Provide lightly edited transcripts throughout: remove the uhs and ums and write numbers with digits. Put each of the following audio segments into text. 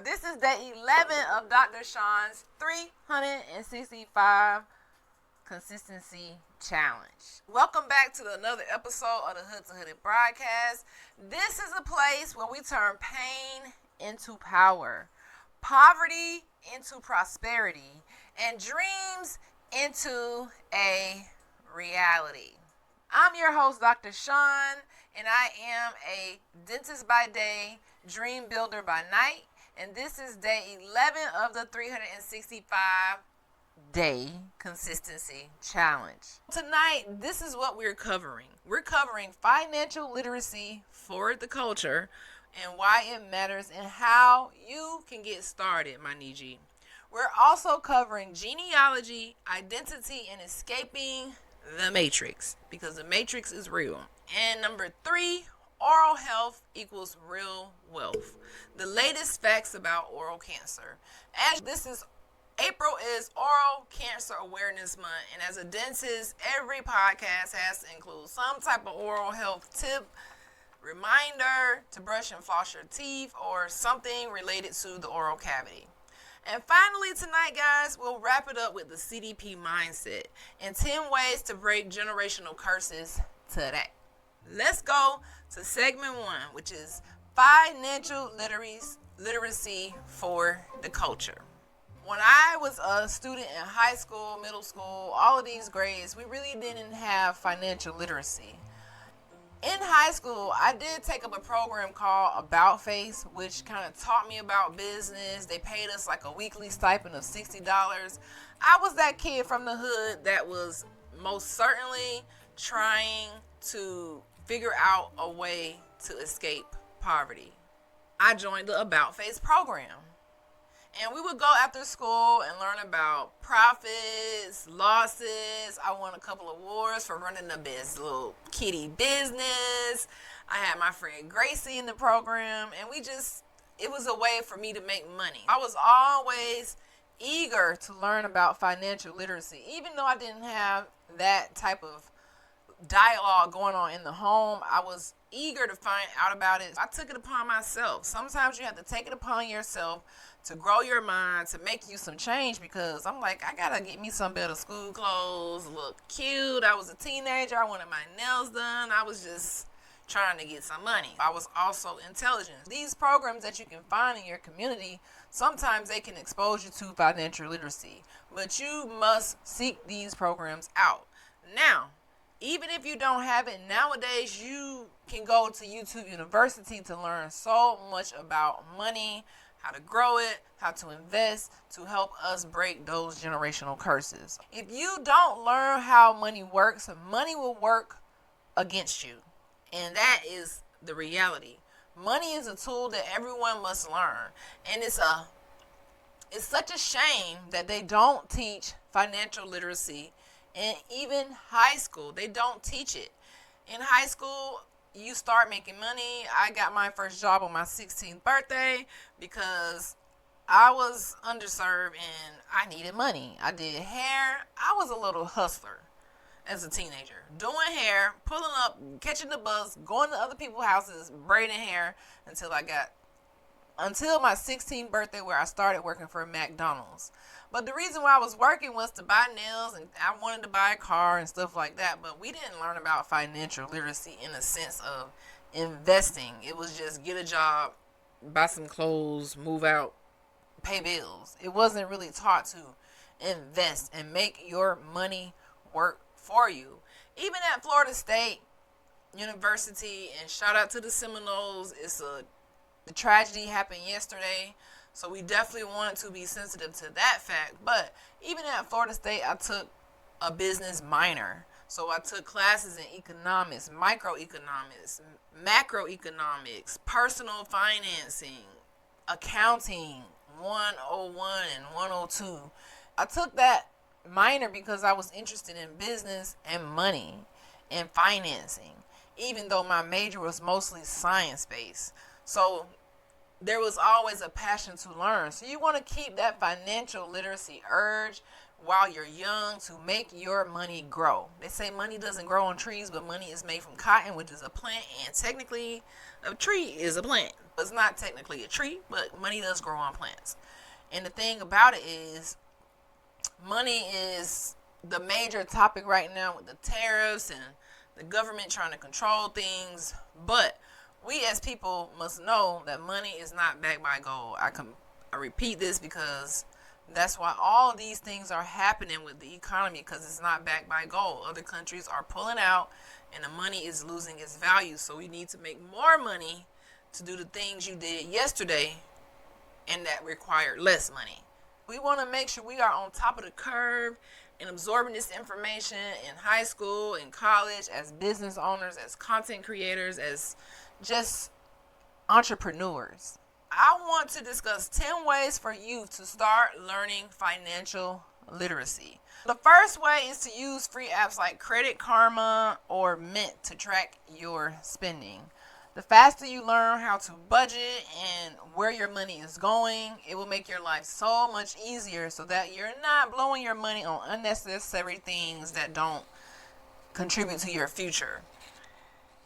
This is day 11 of Dr. Sean's 365 Consistency Challenge. Welcome back to another episode of the Hood to Hooded broadcast. This is a place where we turn pain into power, poverty into prosperity, and dreams into a reality. I'm your host, Dr. Sean, and I am a dentist by day, dream builder by night. And this is day 11 of the 365 day consistency challenge. Tonight, this is what we're covering. We're covering financial literacy for the culture and why it matters and how you can get started, my Niji. We're also covering genealogy, identity, and escaping the matrix, because the matrix is real. And number 3, oral health equals real wealth. The latest facts about oral cancer. As April is Oral Cancer Awareness Month, and as a dentist, every podcast has to include some type of oral health tip, reminder to brush and floss your teeth, or something related to the oral cavity. And finally tonight, guys, we'll wrap it up with the CDP mindset and 10 ways to break generational curses today. Let's go to segment 1, which is financial literacy for the culture. When I was a student in high school, middle school, all of these grades, we really didn't have financial literacy. In high school, I did take up a program called About Face, which kind of taught me about business. They paid us like a weekly stipend of $60. I was that kid from the hood that was most certainly trying to figure out a way to escape poverty. I joined the About Face program. And we would go after school and learn about profits, losses. I won a couple of awards for running the best little kitty business. I had my friend Gracie in the program, and it was a way for me to make money. I was always eager to learn about financial literacy, even though I didn't have that type of dialogue going on in the home. I was eager to find out about it. I took it upon myself. Sometimes you have to take it upon yourself to grow your mind, to make you some change, because I'm like, I gotta get me some better school clothes, look cute. I was a teenager. I wanted my nails done. I was just trying to get some money. I was also intelligent. These programs that you can find in your community, sometimes they can expose you to financial literacy, but you must seek these programs out. Now, even if you don't have it, nowadays you can go to YouTube University to learn so much about money, how to grow it, how to invest, to help us break those generational curses. If you don't learn how money works, money will work against you. And that is the reality. Money is a tool that everyone must learn. And it's such a shame that they don't teach financial literacy. And even high school, they don't teach it. In high school, you start making money. I got my first job on my 16th birthday because I was underserved and I needed money. I did hair. I was a little hustler as a teenager. Doing hair, pulling up, catching the bus, going to other people's houses, braiding hair until my 16th birthday, where I started working for McDonald's. But the reason why I was working was to buy nails, and I wanted to buy a car and stuff like that. But we didn't learn about financial literacy in the sense of investing. It was just get a job, buy some clothes, move out, pay bills. It wasn't really taught to invest and make your money work for you. Even at Florida State University, and shout out to the Seminoles, the tragedy happened yesterday. So we definitely want to be sensitive to that fact. But even at Florida State, I took a business minor. So I took classes in economics, microeconomics, macroeconomics, personal financing, accounting 101 and 102. I took that minor because I was interested in business and money and financing, even though my major was mostly science-based. So there was always a passion to learn. So you want to keep that financial literacy urge while you're young to make your money grow. They say money doesn't grow on trees, but money is made from cotton, which is a plant, and technically a tree is a plant. It's not technically a tree, but money does grow on plants. And the thing about it is, money is the major topic right now with the tariffs and the government trying to control things. But we as people must know that money is not backed by gold. I repeat this because that's why all of these things are happening with the economy, because it's not backed by gold. Other countries are pulling out and the money is losing its value. So we need to make more money to do the things you did yesterday and that required less money. We want to make sure we are on top of the curve and absorbing this information in high school, in college, as business owners, as content creators, as just entrepreneurs. I want to discuss 10 ways for you to start learning financial literacy. The first way is to use free apps like Credit Karma or Mint to track your spending. The faster you learn how to budget and where your money is going, it will make your life so much easier so that you're not blowing your money on unnecessary things that don't contribute to your future.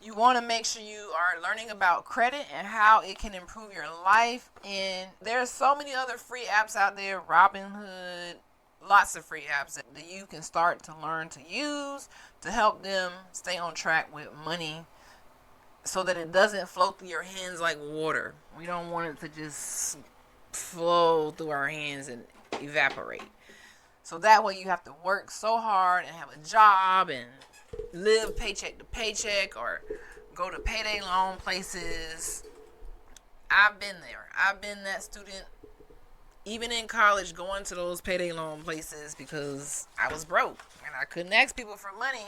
You want to make sure you are learning about credit and how it can improve your life. And there's so many other free apps out there, Robinhood, lots of free apps that you can start to learn to use to help them stay on track with money, so that it doesn't flow through your hands like water. We don't want it to just flow through our hands and evaporate. So that way you have to work so hard and have a job and live paycheck to paycheck or go to payday loan places. I've been there. I've been that student, even in college, going to those payday loan places because I was broke and I couldn't ask people for money.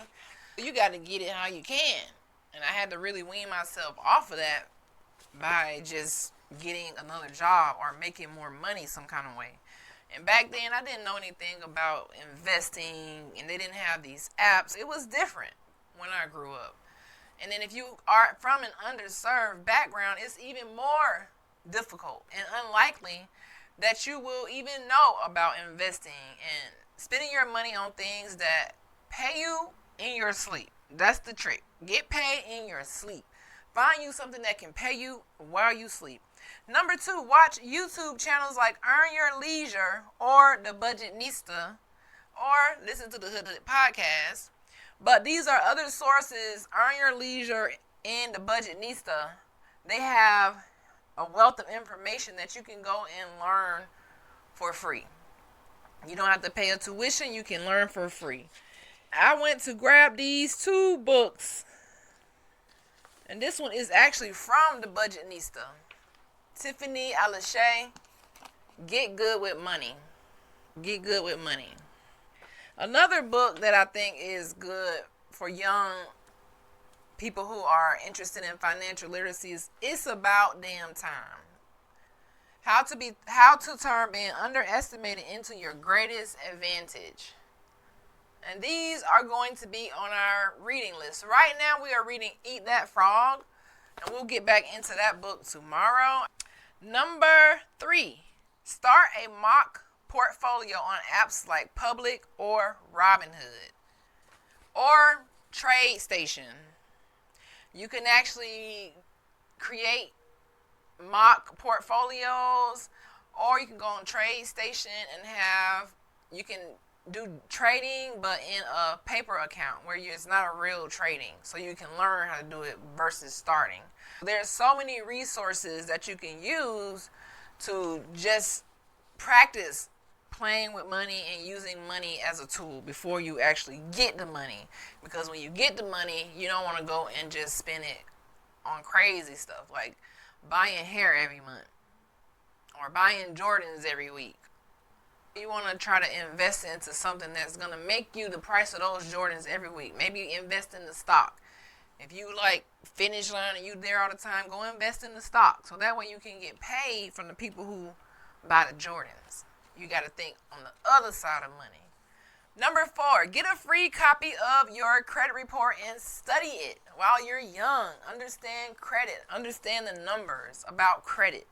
You got to get it how you can. And I had to really wean myself off of that by just getting another job or making more money some kind of way. And back then, I didn't know anything about investing, and they didn't have these apps. It was different when I grew up. And then if you are from an underserved background, it's even more difficult and unlikely that you will even know about investing and spending your money on things that pay you in your sleep. That's the trick. Get paid in your sleep. Find you something that can pay you while you sleep. Number 2, watch YouTube channels like Earn Your Leisure or The Budgetnista, or listen to the Hood podcast. But these are other sources. Earn Your Leisure and The Budgetnista, they have a wealth of information that you can go and learn for free. You don't have to pay a tuition. You can learn for free. I went to grab these 2 books, and this one is actually from The Budgetnista. Tiffany Alashay, Get Good with Money. Get Good with Money. Another book that I think is good for young people who are interested in financial literacy is It's About Damn Time. How to turn being underestimated into your greatest advantage. And these are going to be on our reading list. Right now we are reading Eat That Frog, and we'll get back into that book tomorrow. Number 3, start a mock portfolio on apps like Public or Robinhood or TradeStation. You can actually create mock portfolios, or you can go on TradeStation and you can do trading but in a paper account where it's not a real trading, so you can learn how to do it versus starting. There's so many resources that you can use to just practice playing with money and using money as a tool before you actually get the money, because when you get the money, you don't want to go and just spend it on crazy stuff like buying hair every month or buying Jordans every week. You want to try to invest into something that's going to make you the price of those Jordans every week. Maybe invest in the stock. If you like Finish Line and you there all the time, go invest in the stock. So that way you can get paid from the people who buy the Jordans. You got to think on the other side of money. Number 4, get a free copy of your credit report and study it while you're young. Understand credit. Understand the numbers about credit.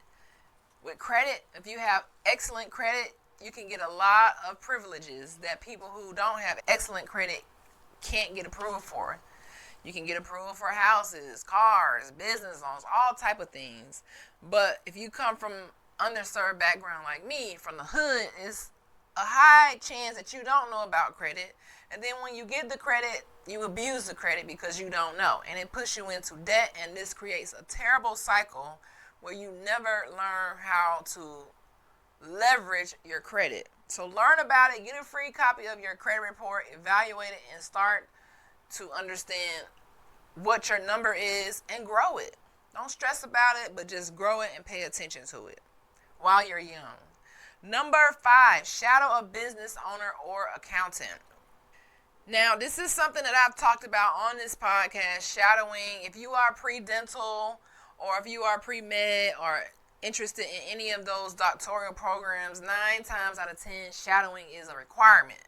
With credit, if you have excellent credit, you can get a lot of privileges that people who don't have excellent credit can't get approval for. You can get approval for houses, cars, business loans, all type of things. But if you come from underserved background like me, from the hood, it's a high chance that you don't know about credit. And then when you get the credit, you abuse the credit because you don't know. And it puts you into debt, and this creates a terrible cycle where you never learn how to leverage your credit. So learn about it, get a free copy of your credit report, evaluate it, and start to understand what your number is and grow it. Don't stress about it, but just grow it and pay attention to it while you're young. Number 5, shadow a business owner or accountant. Now, this is something that I've talked about on this podcast, shadowing. If you are pre-dental or if you are pre-med or interested in any of those doctoral programs, 9 times out of 10, shadowing is a requirement.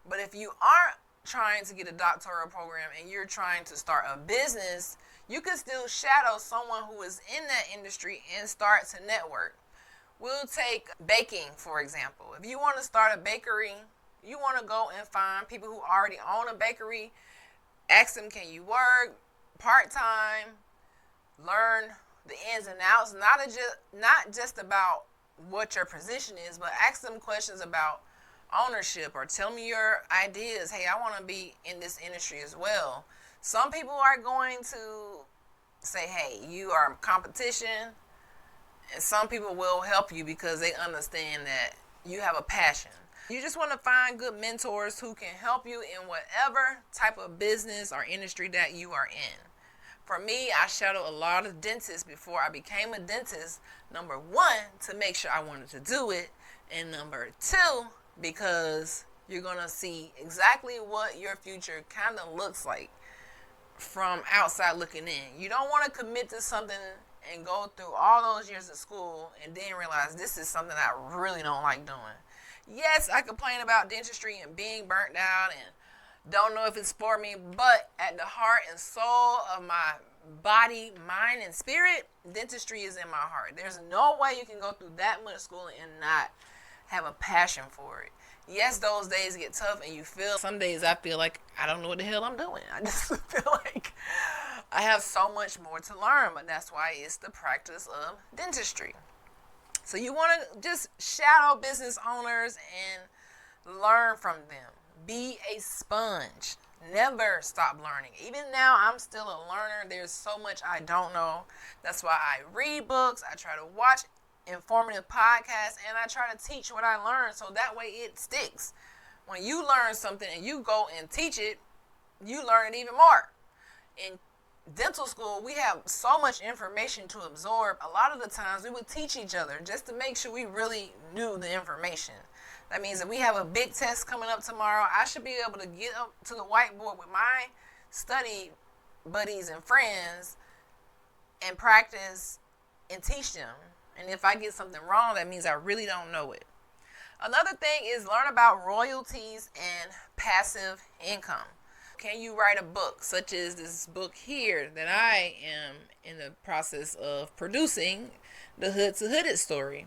But if you aren't trying to get a doctoral program and you're trying to start a business, you can still shadow someone who is in that industry and start to network. We'll take baking, for example. If you want to start a bakery, you want to go and find people who already own a bakery, ask them, can you work part-time, learn the ins and outs, not just about what your position is, but ask them questions about ownership, or tell me your ideas. Hey, I want to be in this industry as well. Some people are going to say, hey, you are competition, and some people will help you because they understand that you have a passion. You just want to find good mentors who can help you in whatever type of business or industry that you are in. For me, I shadowed a lot of dentists before I became a dentist. Number 1, to make sure I wanted to do it. And number 2, because you're going to see exactly what your future kind of looks like from outside looking in. You don't want to commit to something and go through all those years of school and then realize this is something I really don't like doing. Yes, I complain about dentistry and being burnt out and don't know if it's for me, but at the heart and soul of my body, mind, and spirit, dentistry is in my heart. There's no way you can go through that much school and not have a passion for it. Yes, those days get tough and you feel, some days I feel like I don't know what the hell I'm doing. I just feel like I have so much more to learn, but that's why it's the practice of dentistry. So you want to just shadow business owners and learn from them. Be a sponge. Never stop learning. Even now, I'm still a learner. There's so much I don't know. That's why I read books. I try to watch informative podcasts, and I try to teach what I learn so that way it sticks. When you learn something and you go and teach it, you learn it even more. In dental school, we have so much information to absorb. A lot of the times we would teach each other just to make sure we really knew the information. That means if we have a big test coming up tomorrow, I should be able to get up to the whiteboard with my study buddies and friends and practice and teach them. And if I get something wrong, that means I really don't know it. Another thing is learn about royalties and passive income. Can you write a book, such as this book here that I am in the process of producing, the Hood to Hooded story?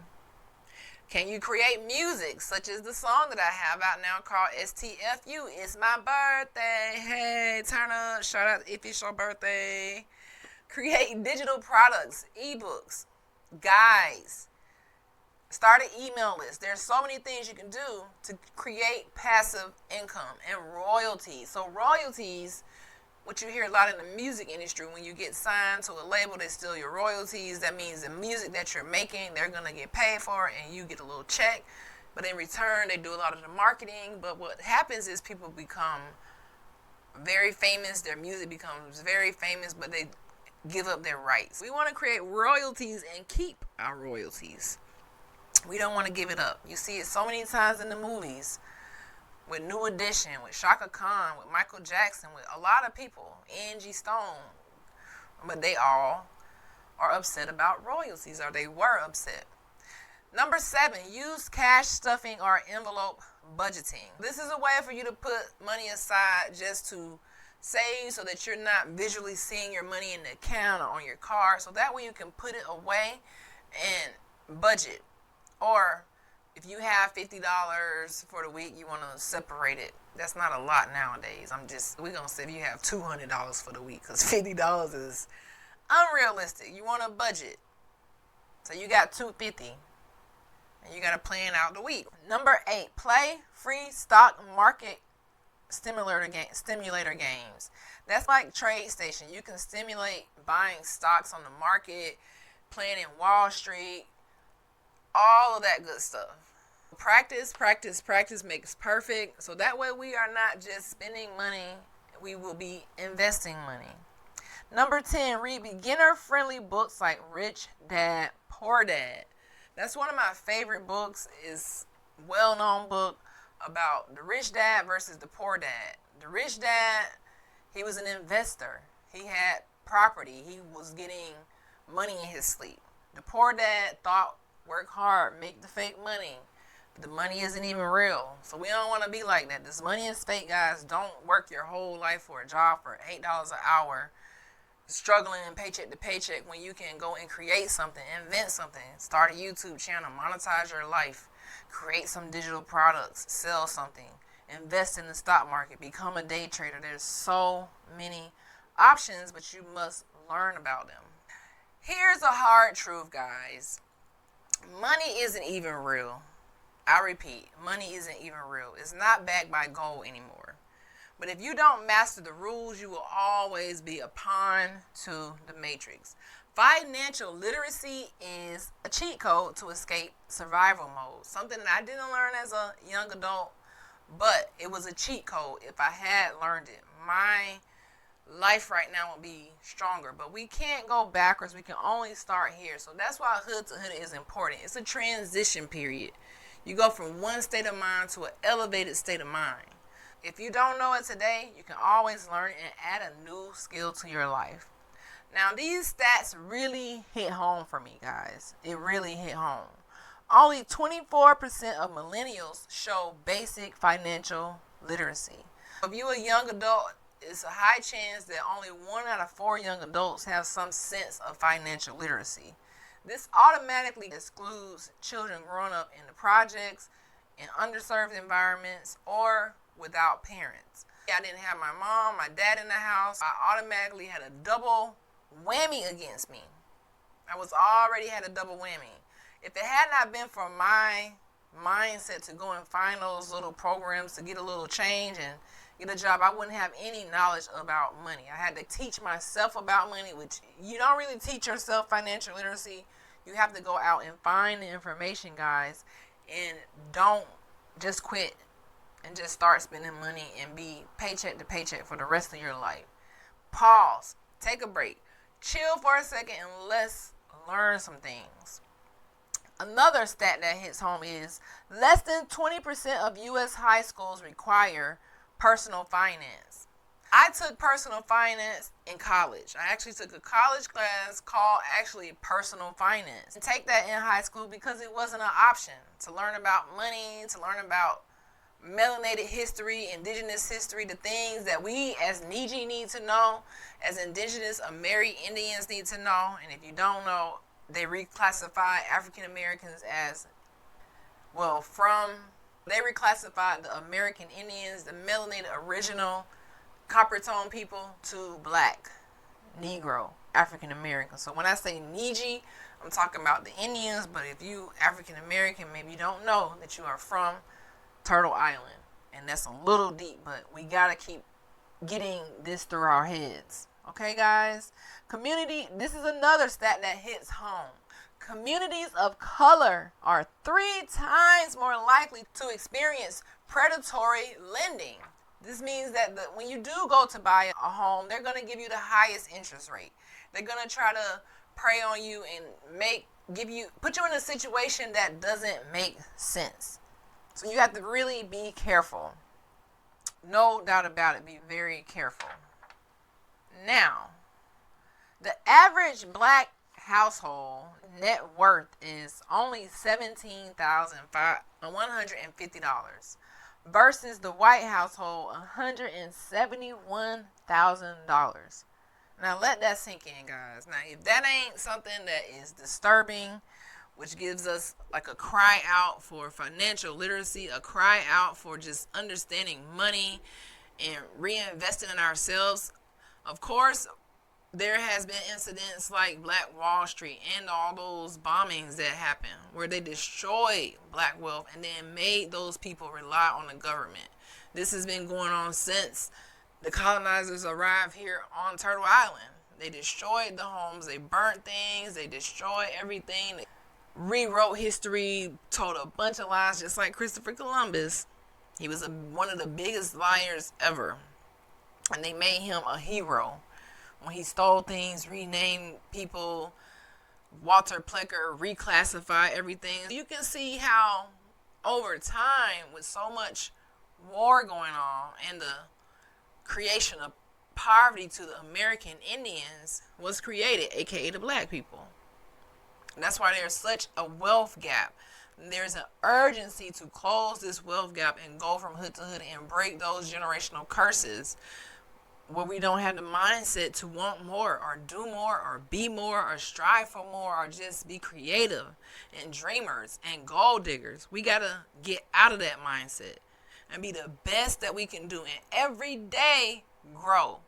Can you create music, such as the song that I have out now called STFU, It's My Birthday. Hey, turn up, shout out if it's your birthday. Create digital products, ebooks, guides. Start an email list. There's so many things you can do to create passive income and royalties. So royalties, what you hear a lot in the music industry, when you get signed to a label, they steal your royalties. That means the music that you're making, they're going to get paid for and you get a little check. But in return, they do a lot of the marketing. But what happens is people become very famous. Their music becomes very famous, but they give up their rights. We want to create royalties and keep our royalties. We don't want to give it up. You see it so many times in the movies with New Edition, with Shaka Khan, with Michael Jackson, with a lot of people, Angie Stone. But they all are upset about royalties, or they were upset. Number 7, use cash stuffing or envelope budgeting. This is a way for you to put money aside just to save so that you're not visually seeing your money in the account or on your card. So that way you can put it away and budget. Or If you have $50 for the week, you want to separate it. That's not a lot nowadays. We're going to say if you have $200 for the week, because $50 is unrealistic. You want a budget. So you got $250, and you got to plan out the week. Number 8, play free stock market stimulator games. That's like Trade Station. You can stimulate buying stocks on the market, playing in Wall Street, all of that good stuff. Practice makes perfect. So that way we are not just spending money, we will be investing money. Number 10, read beginner-friendly books like Rich Dad, Poor Dad. That's one of my favorite books. Is well-known book about the rich dad versus the poor dad. The rich dad, he was an investor. He had property. He was getting money in his sleep. The poor dad thought, work hard, make the fake money. But the money isn't even real. So we don't want to be like that. This money is fake, guys. Don't work your whole life for a job for $8 an hour, struggling paycheck to paycheck, when you can go and create something, invent something, start a YouTube channel, monetize your life, create some digital products, sell something, invest in the stock market, become a day trader. There's so many options, but you must learn about them. Here's a hard truth, guys. Money isn't even real. I repeat, money isn't even real. It's not backed by gold anymore. But if you don't master the rules, you will always be a pawn to the matrix. Financial literacy is a cheat code to escape survival mode. Something that I didn't learn as a young adult, but it was a cheat code. If I had learned it, my life right now would be stronger. But we can't go backwards. We can only start here. So that's why hood to hood is important. It's a transition period. You go from one state of mind to an elevated state of mind. If you don't know it today, you can always learn and add a new skill to your life. Now, these stats really hit home for me, guys. It really hit home. Only 24% of millennials show basic financial literacy. If you're a young adult, it's a high chance that only 1 out of 4 young adults have some sense of financial literacy. This automatically excludes children growing up in the projects, in underserved environments, or without parents. I didn't have my mom, my dad in the house. I automatically had a double whammy against me. I was already had a double whammy. If it had not been for my mindset to go and find those little programs to get a little change and get a job, I wouldn't have any knowledge about money. I had to teach myself about money, which you don't really teach yourself financial literacy. You have to go out and find the information, guys, and don't just quit and just start spending money and be paycheck to paycheck for the rest of your life. Pause. Take a break. Chill for a second and let's learn some things. Another stat that hits home is less than 20% of U.S. high schools require personal finance. I took personal finance in college. I actually took a college class called personal finance. And take that in high school because it wasn't an option to learn about money, to learn about melanated history, indigenous history, the things that we as Niji need to know, as indigenous Ameri Indians need to know. And if you don't know, they reclassify African Americans as, they reclassified the American Indians, the melanated original copper tone people, to black, Negro, African American. So when I say Niji, I'm talking about the Indians, but if you African American, maybe you don't know that you are from Turtle Island, and that's a little deep, but we gotta keep getting this through our heads. Okay, guys? This is another stat that hits home. Communities of color are 3 times more likely to experience predatory lending. This means that when you do go to buy a home, they're going to give you the highest interest rate. They're going to try to prey on you and put you in a situation that doesn't make sense. So you have to really be careful. No doubt about it. Be very careful. Now, the average black household net worth is only $17,150 versus the white household $171,000. Now let that sink in, guys. Now if that ain't something that is disturbing, which gives us like a cry out for financial literacy, a cry out for just understanding money and reinvesting in ourselves. Of course, there has been incidents like Black Wall Street and all those bombings that happened where they destroyed black wealth and then made those people rely on the government. This has been going on since the colonizers arrived here on Turtle Island. They destroyed the homes, they burnt things, they destroyed everything. They rewrote history, told a bunch of lies, just like Christopher Columbus. He was one of the biggest liars ever. And they made him a hero when he stole things, renamed people. Walter Plecker reclassified everything. You can see how over time, with so much war going on and the creation of poverty to the American Indians was created, aka the black people. And that's why there's such a wealth gap. There's an urgency to close this wealth gap and go from hood to hood and break those generational curses where we don't have the mindset to want more or do more or be more or strive for more or just be creative and dreamers and gold diggers. We got to get out of that mindset and be the best that we can do, and every day grow,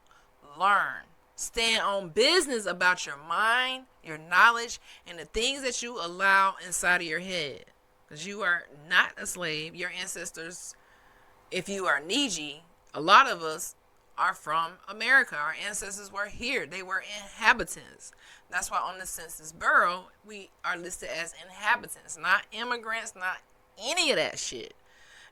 learn, stand on business about your mind, your knowledge, and the things that you allow inside of your head. Because you are not a slave. Your ancestors, if you are Niji, a lot of us are from America. Our ancestors were here. They were inhabitants. That's why on the Census Bureau, we are listed as inhabitants, not immigrants, not any of that shit.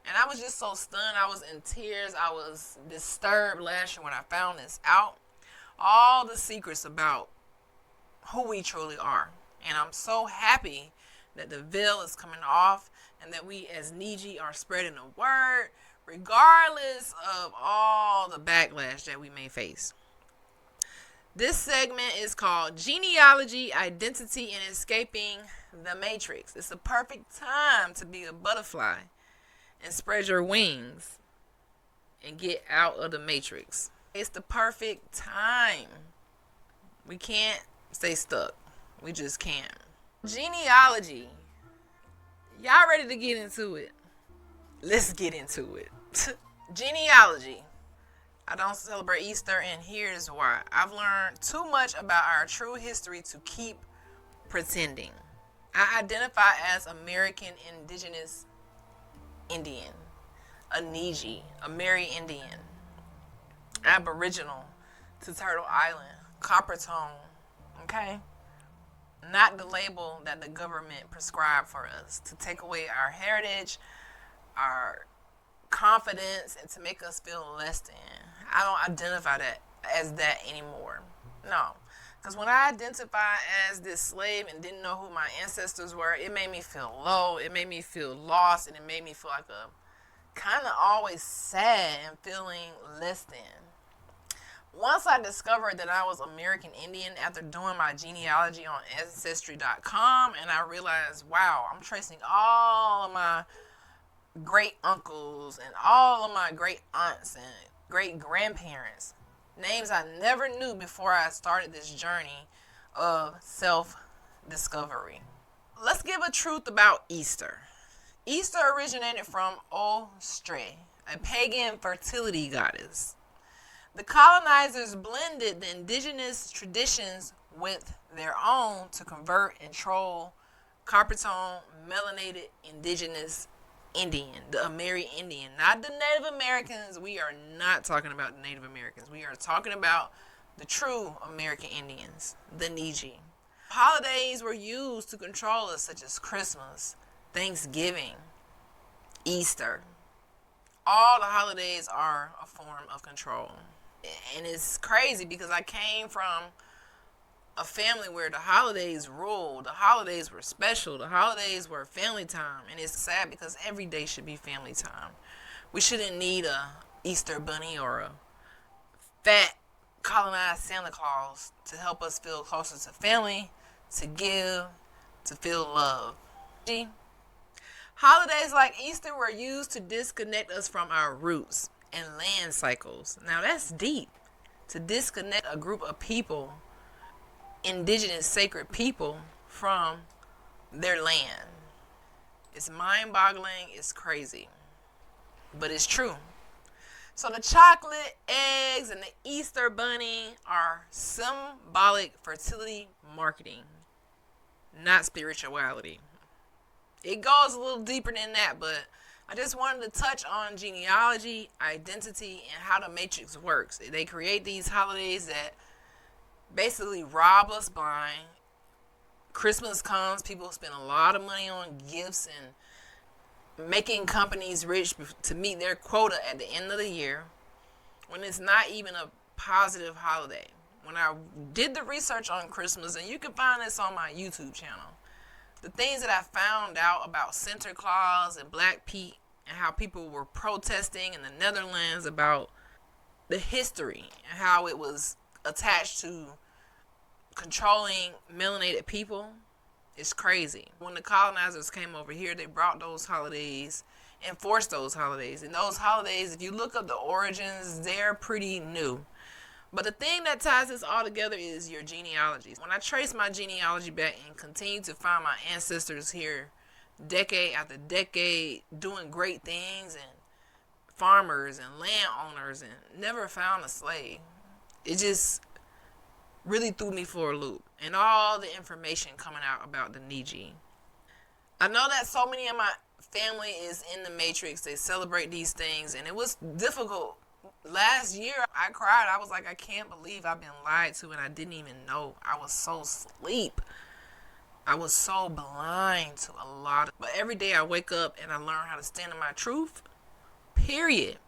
And I was just so stunned. I was in tears. I was disturbed last year when I found this out. All the secrets about who we truly are. And I'm so happy that the veil is coming off and that we as Niji are spreading the word regardless of all the backlash that we may face. This segment is called Genealogy, Identity, and Escaping the Matrix. It's a perfect time to be a butterfly and spread your wings and get out of the matrix. It's the perfect time. We can't stay stuck. We just can't. Genealogy. Y'all ready to get into it? Let's get into it. Genealogy. I don't celebrate Easter, and here's why. I've learned too much about our true history to keep pretending. I identify as American Indigenous Indian, a Niji, a Mary Indian, Aboriginal to Turtle Island, copper tone, okay? Not the label that the government prescribed for us to take away our heritage, our confidence, and to make us feel less than. I don't identify that as that anymore. No. Because when I identified as this slave and didn't know who my ancestors were, it made me feel low, it made me feel lost, and it made me feel like a kind of always sad and feeling less than. Once I discovered that I was American Indian after doing my genealogy on Ancestry.com, and I realized, wow, I'm tracing all of my great uncles and all of my great aunts and great grandparents. Names I never knew before I started this journey of self-discovery. Let's give a truth about Easter. Easter originated from Ostre, a pagan fertility goddess. The colonizers blended the indigenous traditions with their own to convert and troll copper-tone, melanated indigenous Indian, the Amerindian, not the Native Americans. We are not talking about the Native Americans. We are talking about the true American Indians, the Niji. Holidays were used to control us, such as Christmas, Thanksgiving, Easter. All the holidays are a form of control. And it's crazy because I came from a family where the holidays ruled. The holidays were special. The holidays were family time. And it's sad because every day should be family time. We shouldn't need a Easter bunny or a fat colonized Santa Claus to help us feel closer to family, to give, to feel love. Holidays like Easter were used to disconnect us from our roots and land cycles. Now that's deep. To disconnect a group of people, indigenous sacred people, from their land. It's mind-boggling. It's crazy. But it's true. So the chocolate, eggs, and the Easter bunny are symbolic fertility marketing, not spirituality. It goes a little deeper than that, but I just wanted to touch on genealogy, identity, and how the matrix works. They create these holidays that basically rob us blind. Christmas comes, people spend a lot of money on gifts and making companies rich to meet their quota at the end of the year, when it's not even a positive holiday. When I did the research on Christmas, and you can find this on my YouTube channel, the things that I found out about Santa Claus and Black Pete, and how people were protesting in the Netherlands about the history and how it was attached to controlling melanated people, is crazy. When the colonizers came over here, they brought those holidays, enforced those holidays. And those holidays, if you look up the origins, they're pretty new. But the thing that ties this all together is your genealogy. When I trace my genealogy back and continue to find my ancestors here decade after decade doing great things, and farmers and landowners, and never found a slave, it just really threw me for a loop. And all the information coming out about the Niji. I know that so many of my family is in the matrix. They celebrate these things, and it was difficult. Last year, I cried. I was like, I can't believe I've been lied to, and I didn't even know. I was so asleep. I was so blind to a lot. But every day I wake up and I learn how to stand in my truth. Period.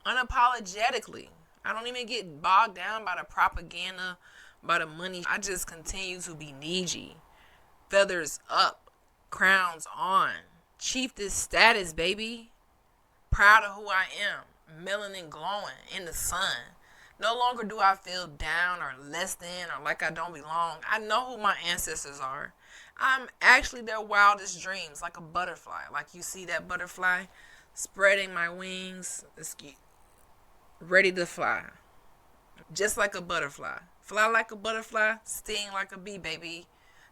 Unapologetically. I don't even get bogged down by the propaganda, by the money. I just continue to be Niji. Feathers up, crowns on. Chiefess status, baby. Proud of who I am. Melanin glowing in the sun. No longer do I feel down or less than or like I don't belong. I know who my ancestors are. I'm actually their wildest dreams, like a butterfly. Like you see that butterfly spreading my wings, ready to fly. Just like a butterfly. Fly like a butterfly, sting like a bee, baby.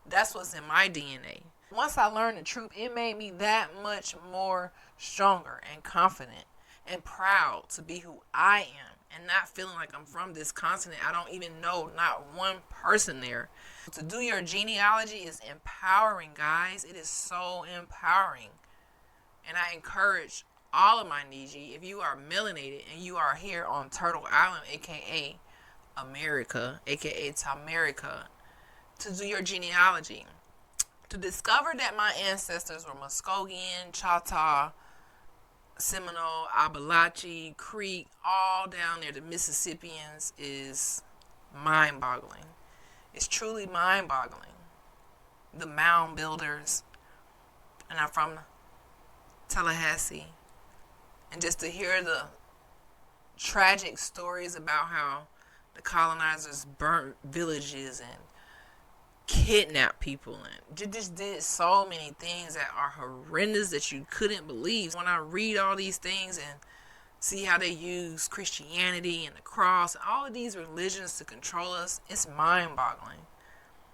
That's what's in my DNA. Once I learned the truth, it made me that much more stronger and confident and proud to be who I am, and not feeling like I'm from this continent. I don't even know not one person there. To do your genealogy is empowering, guys. It is so empowering. And I encourage all of my Niji, if you are melanated and you are here on Turtle Island, aka America, aka Tamerica, to do your genealogy. To discover that my ancestors were Muskogean, Choctaw, Seminole, Appalachian, Creek, all down there, the Mississippians, is mind-boggling. It's truly mind-boggling. The mound builders, and I'm from Tallahassee, and just to hear the tragic stories about how the colonizers burnt villages and kidnapped people and just did so many things that are horrendous that you couldn't believe. When I read all these things and see how they use Christianity and the cross and all of these religions to control us, it's mind-boggling.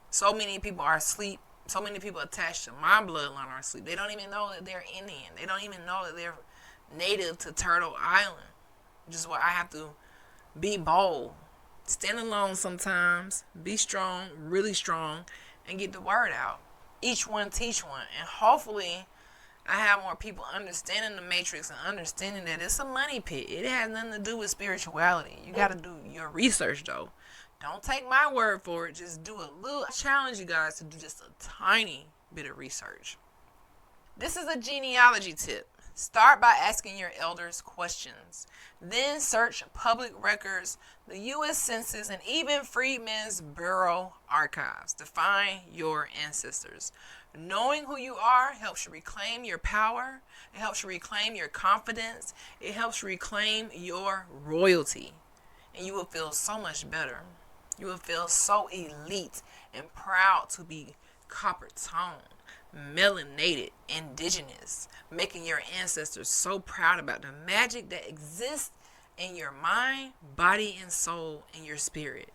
So many people are asleep. So many people attached to my bloodline are asleep. They don't even know that they're Indian. They don't even know that they're native to Turtle Island. Which is why I have to be bold. Stand alone sometimes. Be strong, really strong, and get the word out. Each one teach one. And hopefully I have more people understanding the matrix and understanding that it's a money pit. It has nothing to do with spirituality. You got to do your research, though. Don't take my word for it. Just do a little. I challenge you guys to do just a tiny bit of research. This is a genealogy tip. Start by asking your elders questions. Then search public records, the U.S. Census, and even Freedmen's Bureau archives to find your ancestors. Knowing who you are helps you reclaim your power. It helps you reclaim your confidence. It helps you reclaim your royalty. And you will feel so much better. You will feel so elite and proud to be copper toned, melanated, indigenous, making your ancestors so proud about the magic that exists in your mind, body, and soul, and your spirit.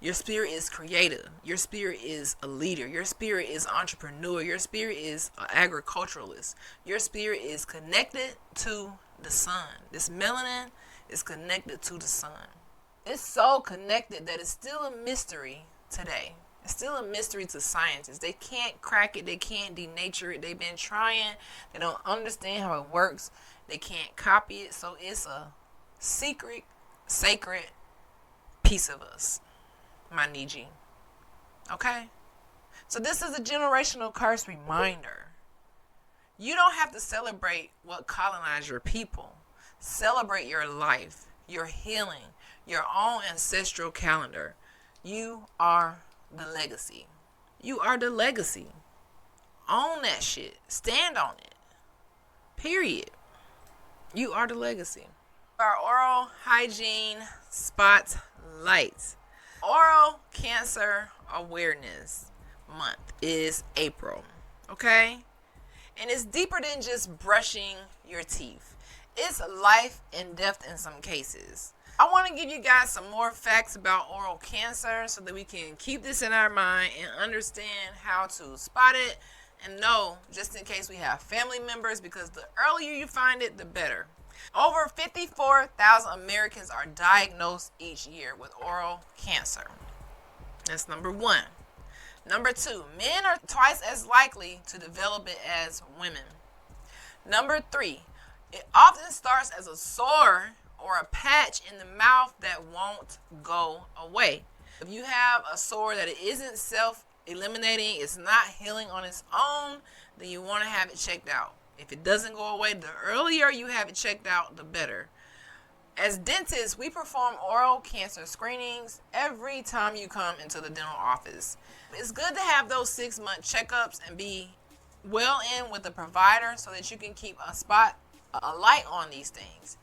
Your spirit is creative. Your spirit is a leader. Your spirit is entrepreneur. Your spirit is an agriculturalist. Your spirit is connected to the sun. This melanin is connected to the sun. It's so connected that it's still a mystery today. It's still a mystery to scientists. They can't crack it. They can't denature it. They've been trying. They don't understand how it works. They can't copy it. So it's a secret, sacred piece of us. My Niji. Okay? So this is a generational curse reminder. You don't have to celebrate what colonized your people. Celebrate your life, your healing, your own ancestral calendar. You are the legacy. You are the legacy. Own that shit. Stand on it. Period. You are the legacy. Our oral hygiene spotlight. Oral Cancer Awareness Month is April, okay? And it's deeper than just brushing your teeth. It's life and death in some cases. I want to give you guys some more facts about oral cancer so that we can keep this in our mind and understand how to spot it and know just in case we have family members, because the earlier you find it, the better. Over 54,000 Americans are diagnosed each year with oral cancer. That's number one. Number two, men are twice as likely to develop it as women. Number three, it often starts as a sore or a patch in the mouth that won't go away. If you have a sore that it isn't self-eliminating, it's not healing on its own, then you want to have it checked out. If it doesn't go away, the earlier you have it checked out, the better. As dentists, we perform oral cancer screenings every time you come into the dental office. It's good to have those 6-month checkups and be well in with the provider so that you can keep a light on these things.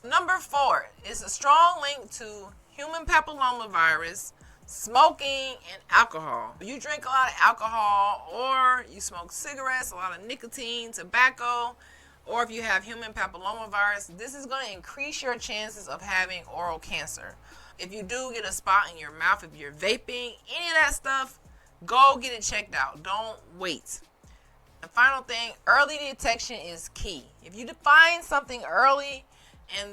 Number 4 is a strong link to human papillomavirus, smoking, and alcohol. If you drink a lot of alcohol or you smoke cigarettes, a lot of nicotine, tobacco, or if you have human papillomavirus, this is going to increase your chances of having oral cancer. If you do get a spot in your mouth, if you're vaping, any of that stuff, go get it checked out. Don't wait. The final thing, early detection is key. If you find something early and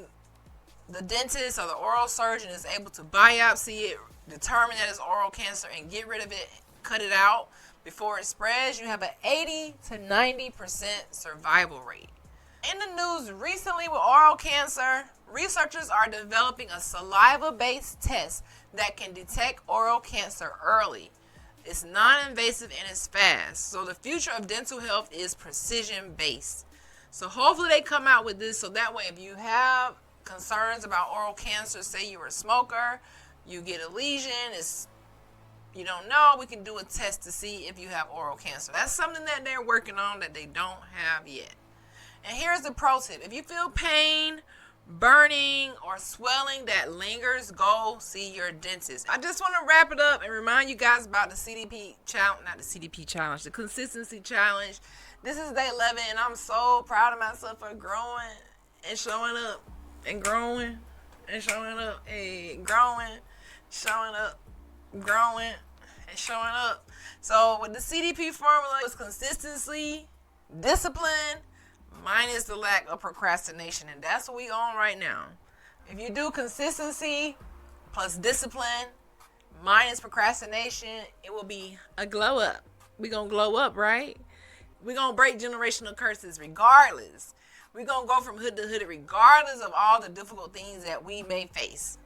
the dentist or the oral surgeon is able to biopsy it, determine that it's oral cancer, and get rid of it, cut it out before it spreads, you have an 80 to 90% survival rate. In the news recently with oral cancer, researchers are developing a saliva-based test that can detect oral cancer early. It's non-invasive and it's fast. So the future of dental health is precision-based. So hopefully they come out with this so that way if you have concerns about oral cancer, say you're a smoker, you get a lesion, you don't know, we can do a test to see if you have oral cancer. That's something that they're working on that they don't have yet. And here's the pro tip. If you feel pain, burning, or swelling that lingers, go see your dentist. I just want to wrap it up and remind you guys about the CDP challenge, not the CDP challenge, the consistency challenge. This is day 11 and I'm so proud of myself for growing and showing up and growing and showing up and growing, showing up, growing and showing up. So with the CDP formula, it's consistency, discipline, minus the lack of procrastination, and that's what we on right now. If you do consistency plus discipline minus procrastination, it will be a glow up. We gonna glow up, right? We gonna break generational curses regardless. We gonna go from hood to hood regardless of all the difficult things that we may face.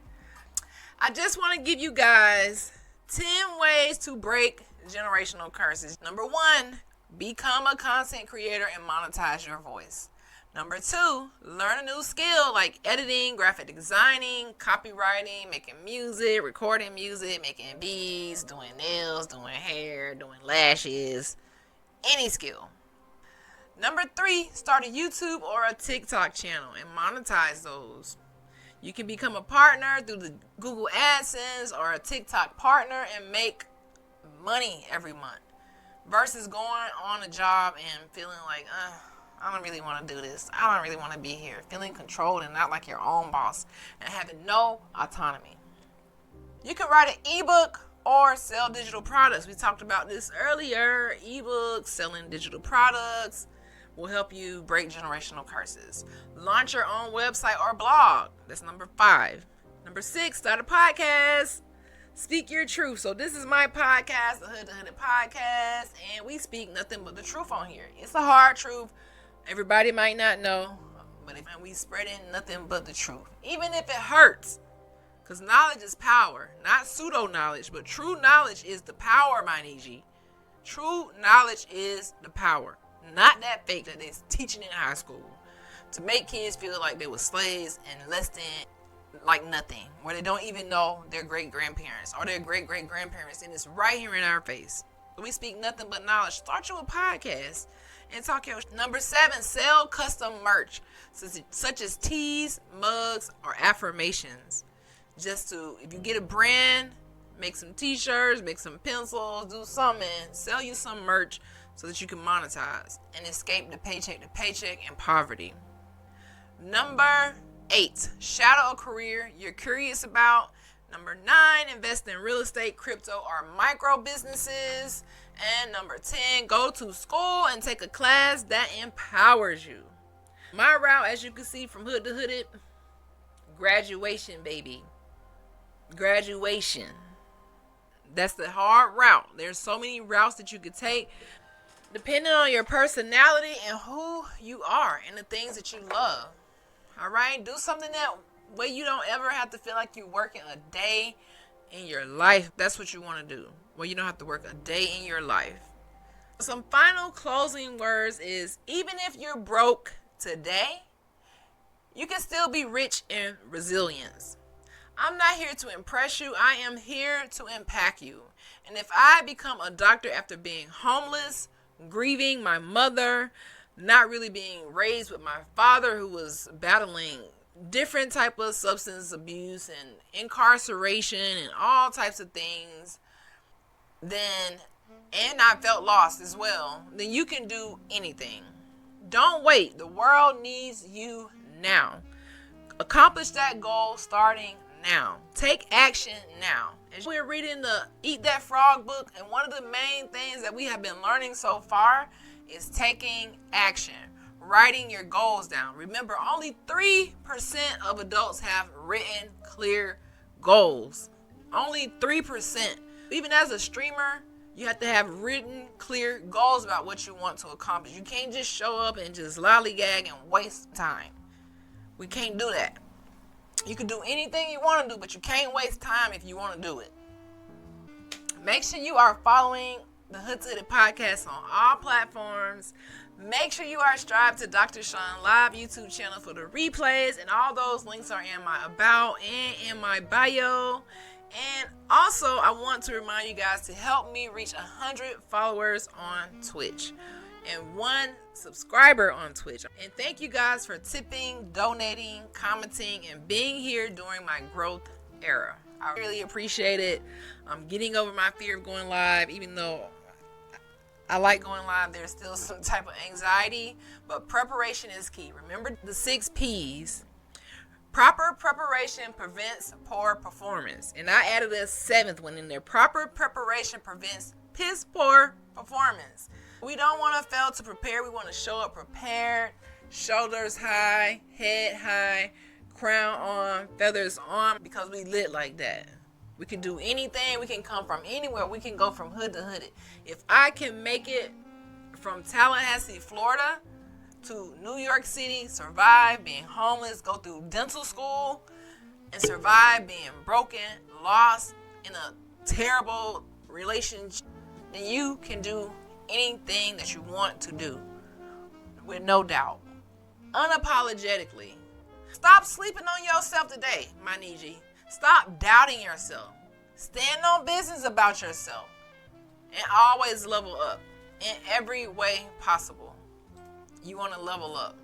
I just want to give you guys 10 ways to break generational curses. Number 1, become a content creator and monetize your voice. Number 2, learn a new skill like editing, graphic designing, copywriting, making music, recording music, making beats, doing nails, doing hair, doing lashes, any skill. Number 3, start a YouTube or a TikTok channel and monetize those. You can become a partner through the Google AdSense or a TikTok partner and make money every month versus going on a job and feeling like, I don't really want to do this. I don't really want to be here. Feeling controlled and not like your own boss and having no autonomy. You can write an ebook or sell digital products. We talked about this earlier. Ebooks, selling digital products will help you break generational curses. Launch your own website or blog. That's number 5. Number 6, start a podcast. Speak your truth. So this is my podcast, the Hood to Hooded Podcast, and we speak nothing but the truth on here. It's a hard truth. Everybody might not know, but we spreading nothing but the truth, even if it hurts. Because knowledge is power, not pseudo knowledge, but true knowledge is the power, my Niji. True knowledge is the power, not that fake that they're teaching in high school to make kids feel like they were slaves and less than like nothing, where they don't even know their great-grandparents or their great-great-grandparents, and it's right here in our face. So we speak nothing but knowledge. Start you a podcast and talk your. Number 7, sell custom merch, such as tees, mugs, or affirmations. Just to, if you get a brand, make some t-shirts, make some pencils, do something, sell you some merch so that you can monetize and escape the paycheck to paycheck and poverty. Number 8, shadow a career you're curious about. Number 9, invest in real estate, crypto, or micro businesses. And number 10, go to school and take a class that empowers you. My route, as you can see from Hood to Hooded, graduation, baby. Graduation. That's the hard route. There's so many routes that you could take depending on your personality and who you are and the things that you love. All right, do something that way you don't ever have to feel like you're working a day in your life. That's what you want to do, where you don't have to work a day in your life. Some final closing words is, even if you're broke today, you can still be rich in resilience. I'm not here to impress you. I am here to impact you. And if I become a doctor after being homeless, grieving my mother, not really being raised with my father who was battling different type of substance abuse and incarceration and all types of things, then, and I felt lost as well, then you can do anything. Don't wait. The world needs you now. Accomplish that goal starting now. Take action now. And we're reading the Eat That Frog book, and one of the main things that we have been learning so far is taking action, writing your goals down. Remember, only 3% of adults have written clear goals. Only 3%. Even as a streamer, you have to have written clear goals about what you want to accomplish. You can't just show up and just lollygag and waste time. We can't do that. You can do anything you want to do, but you can't waste time if you want to do it. Make sure you are following the Hood to Hooded Podcast on all platforms. Make sure you are subscribed to Dr. Sean Live YouTube channel for the replays, and all those links are in my about and in my bio. And also, I want to remind you guys to help me reach 100 followers on Twitch and 1 subscriber on Twitch. And thank you guys for tipping, donating, commenting, and being here during my growth era. I really appreciate it. I'm getting over my fear of going live, even though I like going live. There's still some type of anxiety, but preparation is key. Remember the 6 P's. Proper preparation prevents poor performance. And I added a 7th one in there. Proper preparation prevents piss poor performance. We don't want to fail to prepare. We want to show up prepared, shoulders high, head high, crown on, feathers on, because we lit like that. We can do anything. We can come from anywhere. We can go from hood to hooded. If I can make it from Tallahassee, Florida to New York City, survive being homeless, go through dental school, and survive being broken, lost in a terrible relationship, then you can do anything that you want to do with no doubt, unapologetically. Stop sleeping on yourself today, my Niji. Stop doubting yourself. Stand on business about yourself, and always level up in every way possible. You want to level up.